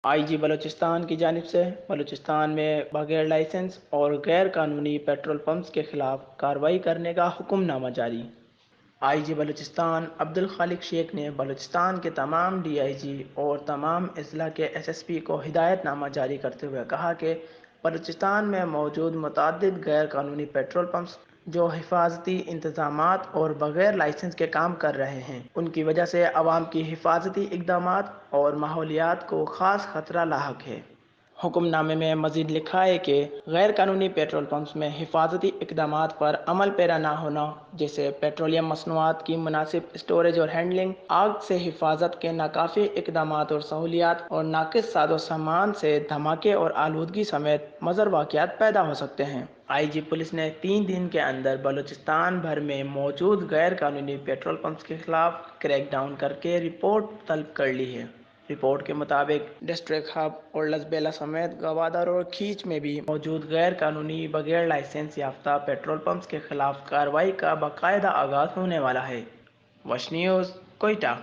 آئی جی بلوچستان کی جانب سے بلوچستان میں بغیر لائسنس اور غیر قانونی پیٹرول پمپس کے خلاف کارروائی کرنے کا حکم نامہ جاری۔ آئی جی بلوچستان عبدالخالق شیخ نے بلوچستان کے تمام ڈی آئی جی اور تمام اضلاع کے ایس ایس پی کو ہدایت نامہ جاری کرتے ہوئے کہا کہ بلوچستان میں موجود متعدد غیر قانونی پیٹرول پمپس جو حفاظتی انتظامات اور بغیر لائسنس کے کام کر رہے ہیں، ان کی وجہ سے عوام کی حفاظتی اقدامات اور ماحولیات کو خاص خطرہ لاحق ہے۔ حکم نامے میں مزید لکھا ہے کہ غیر قانونی پیٹرول پمپس میں حفاظتی اقدامات پر عمل پیرا نہ ہونا، جیسے پیٹرولیم مصنوعات کی مناسب اسٹوریج اور ہینڈلنگ، آگ سے حفاظت کے ناکافی اقدامات اور سہولیات، اور ناقص ساز و سامان سے دھماکے اور آلودگی سمیت مضر واقعات پیدا ہو سکتے ہیں۔ آئی جی پولیس نے 3 دن کے اندر بلوچستان بھر میں موجود غیر قانونی پیٹرول پمپس کے خلاف کریک ڈاؤن کر کے رپورٹ طلب کر لی ہے۔ رپورٹ کے مطابق ڈسٹرکٹ ہب اور لسبیلا سمیت گوادر اور کھیچ میں بھی موجود غیر قانونی بغیر لائسنس یافتہ پیٹرول پمپس کے خلاف کارروائی کا باقاعدہ آغاز ہونے والا ہے۔ وش نیوز، کوئٹہ۔